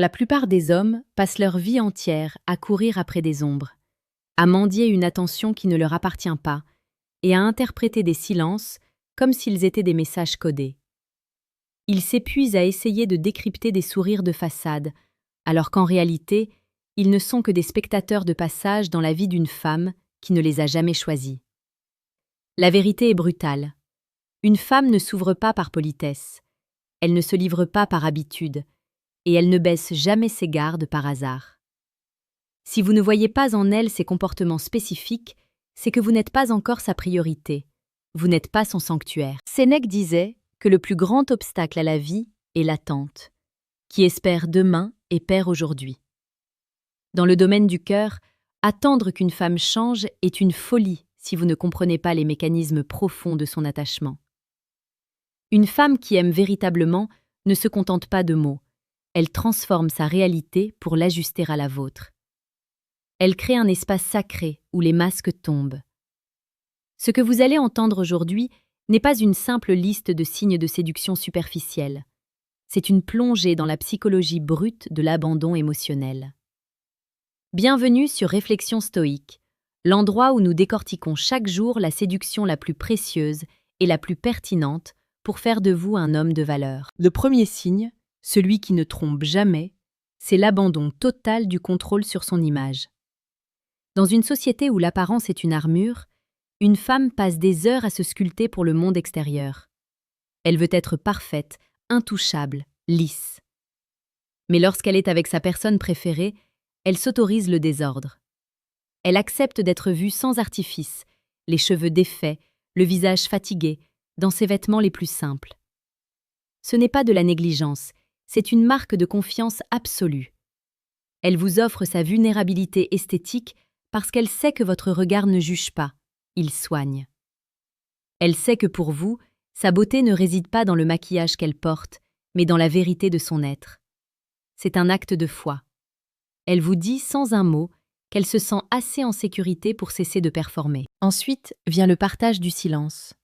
La plupart des hommes passent leur vie entière à courir après des ombres, à mendier une attention qui ne leur appartient pas et à interpréter des silences comme s'ils étaient des messages codés. Ils s'épuisent à essayer de décrypter des sourires de façade, alors qu'en réalité, ils ne sont que des spectateurs de passage dans la vie d'une femme qui ne les a jamais choisis. La vérité est brutale. Une femme ne s'ouvre pas par politesse, elle ne se livre pas par habitude, et elle ne baisse jamais ses gardes par hasard. Si vous ne voyez pas en elle ces comportements spécifiques, c'est que vous n'êtes pas encore sa priorité, vous n'êtes pas son sanctuaire. Sénèque disait que le plus grand obstacle à la vie est l'attente, qui espère demain et perd aujourd'hui. Dans le domaine du cœur, attendre qu'une femme change est une folie si vous ne comprenez pas les mécanismes profonds de son attachement. Une femme qui aime véritablement ne se contente pas de mots, elle transforme sa réalité pour l'ajuster à la vôtre. Elle crée un espace sacré où les masques tombent. Ce que vous allez entendre aujourd'hui n'est pas une simple liste de signes de séduction superficielle. C'est une plongée dans la psychologie brute de l'abandon émotionnel. Bienvenue sur Réflexion stoïque, l'endroit où nous décortiquons chaque jour la séduction la plus précieuse et la plus pertinente pour faire de vous un homme de valeur. Le premier signe, celui qui ne trompe jamais, c'est l'abandon total du contrôle sur son image. Dans une société où l'apparence est une armure, une femme passe des heures à se sculpter pour le monde extérieur. Elle veut être parfaite, intouchable, lisse. Mais lorsqu'elle est avec sa personne préférée, elle s'autorise le désordre. Elle accepte d'être vue sans artifice, les cheveux défaits, le visage fatigué, dans ses vêtements les plus simples. Ce n'est pas de la négligence, c'est une marque de confiance absolue. Elle vous offre sa vulnérabilité esthétique parce qu'elle sait que votre regard ne juge pas, il soigne. Elle sait que pour vous, sa beauté ne réside pas dans le maquillage qu'elle porte, mais dans la vérité de son être. C'est un acte de foi. Elle vous dit sans un mot qu'elle se sent assez en sécurité pour cesser de performer. Ensuite vient le partage du silence.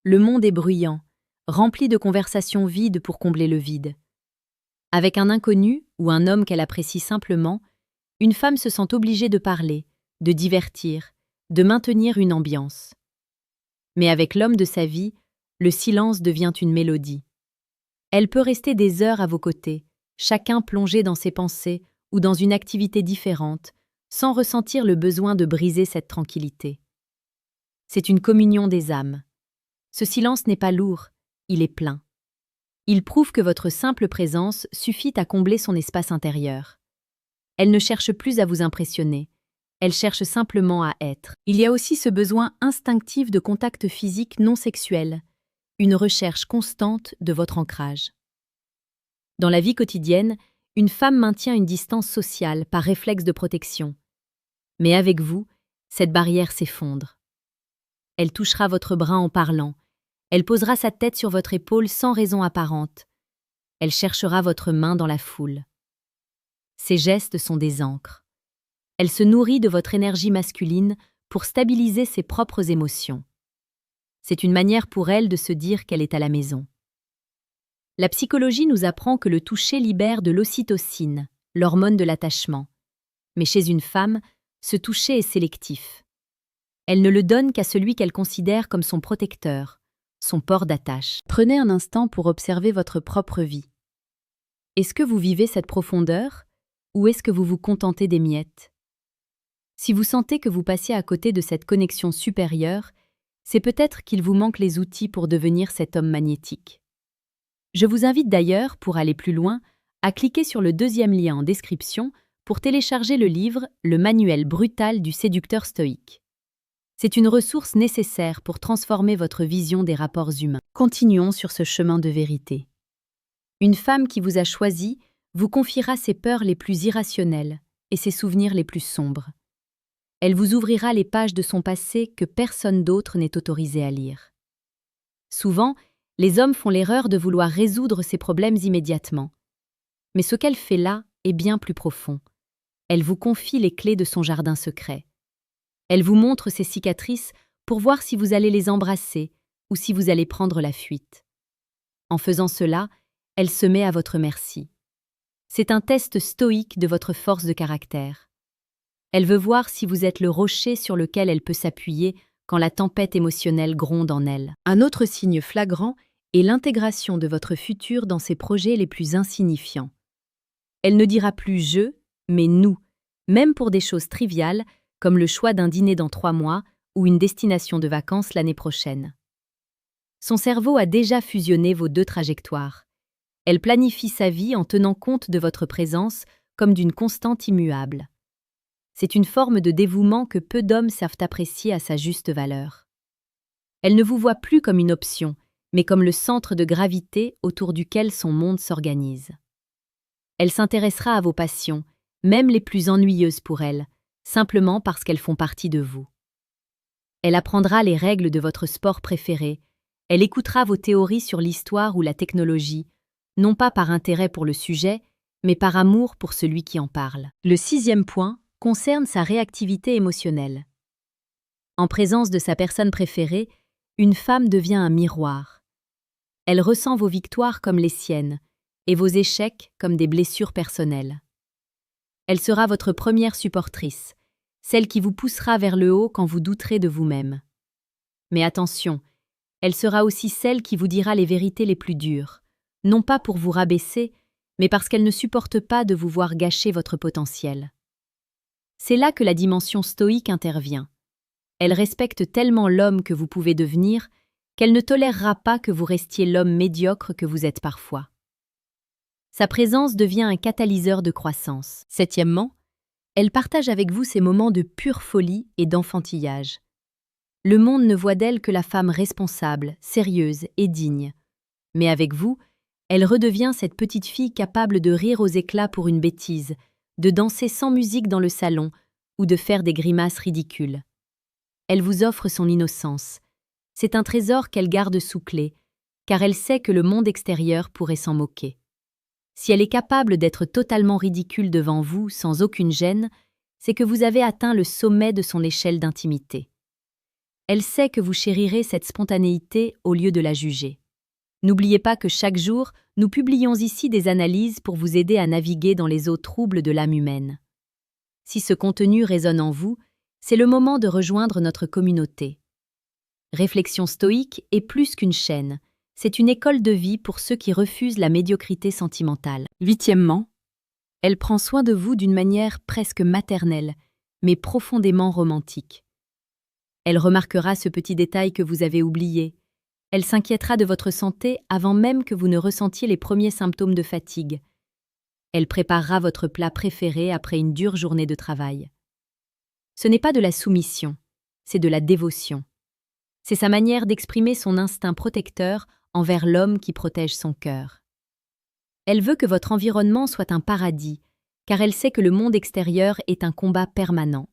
Le monde est bruyant, rempli de conversations vides pour combler le vide. Avec un inconnu ou un homme qu'elle apprécie simplement, une femme se sent obligée de parler, de divertir, de maintenir une ambiance. Mais avec l'homme de sa vie, le silence devient une mélodie. Elle peut rester des heures à vos côtés, chacun plongé dans ses pensées ou dans une activité différente, sans ressentir le besoin de briser cette tranquillité. C'est une communion des âmes. Ce silence n'est pas lourd, il est plein. Il prouve que votre simple présence suffit à combler son espace intérieur. Elle ne cherche plus à vous impressionner, elle cherche simplement à être. Il y a aussi ce besoin instinctif de contact physique non sexuel, une recherche constante de votre ancrage. Dans la vie quotidienne, une femme maintient une distance sociale par réflexe de protection. Mais avec vous, cette barrière s'effondre. Elle touchera votre bras en parlant, elle posera sa tête sur votre épaule sans raison apparente. Elle cherchera votre main dans la foule. Ses gestes sont des ancres. Elle se nourrit de votre énergie masculine pour stabiliser ses propres émotions. C'est une manière pour elle de se dire qu'elle est à la maison. La psychologie nous apprend que le toucher libère de l'ocytocine, l'hormone de l'attachement. Mais chez une femme, ce toucher est sélectif. Elle ne le donne qu'à celui qu'elle considère comme son protecteur, son port d'attache. Prenez un instant pour observer votre propre vie. Est-ce que vous vivez cette profondeur ou est-ce que vous vous contentez des miettes? Si vous sentez que vous passez à côté de cette connexion supérieure, c'est peut-être qu'il vous manque les outils pour devenir cet homme magnétique. Je vous invite d'ailleurs, pour aller plus loin, à cliquer sur le deuxième lien en description pour télécharger le livre « Le manuel brutal du séducteur stoïque ». C'est une ressource nécessaire pour transformer votre vision des rapports humains. Continuons sur ce chemin de vérité. Une femme qui vous a choisi vous confiera ses peurs les plus irrationnelles et ses souvenirs les plus sombres. Elle vous ouvrira les pages de son passé que personne d'autre n'est autorisé à lire. Souvent, les hommes font l'erreur de vouloir résoudre ces problèmes immédiatement. Mais ce qu'elle fait là est bien plus profond. Elle vous confie les clés de son jardin secret. Elle vous montre ses cicatrices pour voir si vous allez les embrasser ou si vous allez prendre la fuite. En faisant cela, elle se met à votre merci. C'est un test stoïque de votre force de caractère. Elle veut voir si vous êtes le rocher sur lequel elle peut s'appuyer quand la tempête émotionnelle gronde en elle. Un autre signe flagrant est l'intégration de votre futur dans ses projets les plus insignifiants. Elle ne dira plus « je », mais « nous », même pour des choses triviales comme le choix d'un dîner dans 3 mois ou une destination de vacances l'année prochaine. Son cerveau a déjà fusionné vos 2 trajectoires. Elle planifie sa vie en tenant compte de votre présence comme d'une constante immuable. C'est une forme de dévouement que peu d'hommes savent apprécier à sa juste valeur. Elle ne vous voit plus comme une option, mais comme le centre de gravité autour duquel son monde s'organise. Elle s'intéressera à vos passions, même les plus ennuyeuses pour elle, simplement parce qu'elles font partie de vous. Elle apprendra les règles de votre sport préféré, elle écoutera vos théories sur l'histoire ou la technologie, non pas par intérêt pour le sujet, mais par amour pour celui qui en parle. Le 6e point concerne sa réactivité émotionnelle. En présence de sa personne préférée, une femme devient un miroir. Elle ressent vos victoires comme les siennes, et vos échecs comme des blessures personnelles. Elle sera votre première supportrice, celle qui vous poussera vers le haut quand vous douterez de vous-même. Mais attention, elle sera aussi celle qui vous dira les vérités les plus dures, non pas pour vous rabaisser, mais parce qu'elle ne supporte pas de vous voir gâcher votre potentiel. C'est là que la dimension stoïque intervient. Elle respecte tellement l'homme que vous pouvez devenir qu'elle ne tolérera pas que vous restiez l'homme médiocre que vous êtes parfois. Sa présence devient un catalyseur de croissance. 7e, elle partage avec vous ces moments de pure folie et d'enfantillage. Le monde ne voit d'elle que la femme responsable, sérieuse et digne. Mais avec vous, elle redevient cette petite fille capable de rire aux éclats pour une bêtise, de danser sans musique dans le salon ou de faire des grimaces ridicules. Elle vous offre son innocence. C'est un trésor qu'elle garde sous clé, car elle sait que le monde extérieur pourrait s'en moquer. Si elle est capable d'être totalement ridicule devant vous sans aucune gêne, c'est que vous avez atteint le sommet de son échelle d'intimité. Elle sait que vous chérirez cette spontanéité au lieu de la juger. N'oubliez pas que chaque jour, nous publions ici des analyses pour vous aider à naviguer dans les eaux troubles de l'âme humaine. Si ce contenu résonne en vous, c'est le moment de rejoindre notre communauté. Réflexion stoïque est plus qu'une chaîne, c'est une école de vie pour ceux qui refusent la médiocrité sentimentale. 8e, elle prend soin de vous d'une manière presque maternelle, mais profondément romantique. Elle remarquera ce petit détail que vous avez oublié. Elle s'inquiétera de votre santé avant même que vous ne ressentiez les premiers symptômes de fatigue. Elle préparera votre plat préféré après une dure journée de travail. Ce n'est pas de la soumission, c'est de la dévotion. C'est sa manière d'exprimer son instinct protecteur envers l'homme qui protège son cœur. Elle veut que votre environnement soit un paradis, car elle sait que le monde extérieur est un combat permanent.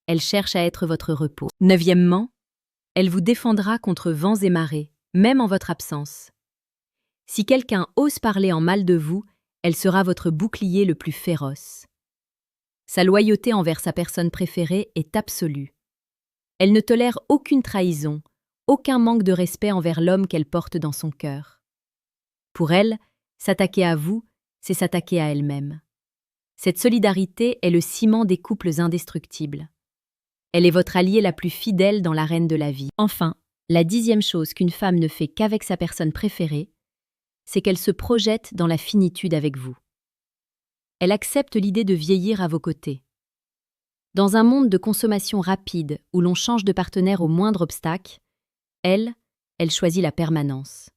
Elle cherche à être votre repos. 9e, elle vous défendra contre vents et marées, même en votre absence. Si quelqu'un ose parler en mal de vous, elle sera votre bouclier le plus féroce. Sa loyauté envers sa personne préférée est absolue. Elle ne tolère aucune trahison, aucun manque de respect envers l'homme qu'elle porte dans son cœur. Pour elle, s'attaquer à vous, c'est s'attaquer à elle-même. Cette solidarité est le ciment des couples indestructibles. Elle est votre alliée la plus fidèle dans l'arène de la vie. Enfin, la 10e chose qu'une femme ne fait qu'avec sa personne préférée, c'est qu'elle se projette dans la finitude avec vous. Elle accepte l'idée de vieillir à vos côtés. Dans un monde de consommation rapide où l'on change de partenaire au moindre obstacle, elle choisit la permanence.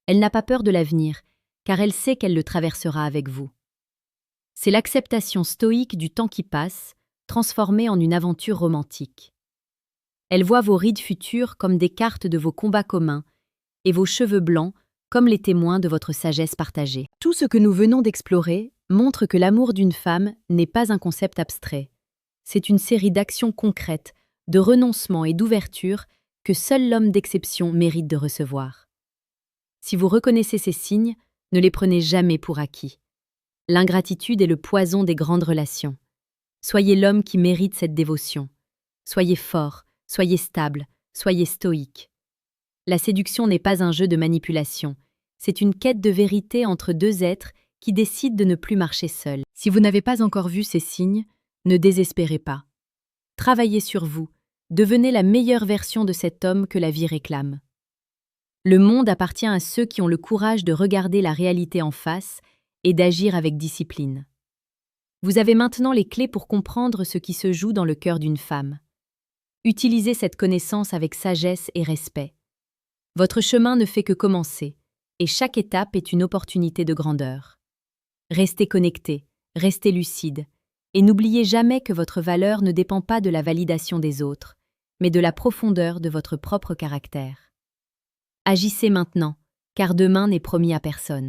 Elle n'a pas peur de l'avenir, car elle sait qu'elle le traversera avec vous. C'est l'acceptation stoïque du temps qui passe, transformée en une aventure romantique. Elle voit vos rides futures comme des cartes de vos combats communs et vos cheveux blancs comme les témoins de votre sagesse partagée. Tout ce que nous venons d'explorer montre que l'amour d'une femme n'est pas un concept abstrait. C'est une série d'actions concrètes, de renoncement et d'ouverture que seul l'homme d'exception mérite de recevoir. Si vous reconnaissez ces signes, ne les prenez jamais pour acquis. L'ingratitude est le poison des grandes relations. Soyez l'homme qui mérite cette dévotion. Soyez fort, soyez stable, soyez stoïque. La séduction n'est pas un jeu de manipulation, c'est une quête de vérité entre deux êtres qui décide de ne plus marcher seul. Si vous n'avez pas encore vu ces signes, ne désespérez pas. Travaillez sur vous, devenez la meilleure version de cet homme que la vie réclame. Le monde appartient à ceux qui ont le courage de regarder la réalité en face et d'agir avec discipline. Vous avez maintenant les clés pour comprendre ce qui se joue dans le cœur d'une femme. Utilisez cette connaissance avec sagesse et respect. Votre chemin ne fait que commencer, et chaque étape est une opportunité de grandeur. Restez connecté, restez lucide, et n'oubliez jamais que votre valeur ne dépend pas de la validation des autres, mais de la profondeur de votre propre caractère. Agissez maintenant, car demain n'est promis à personne.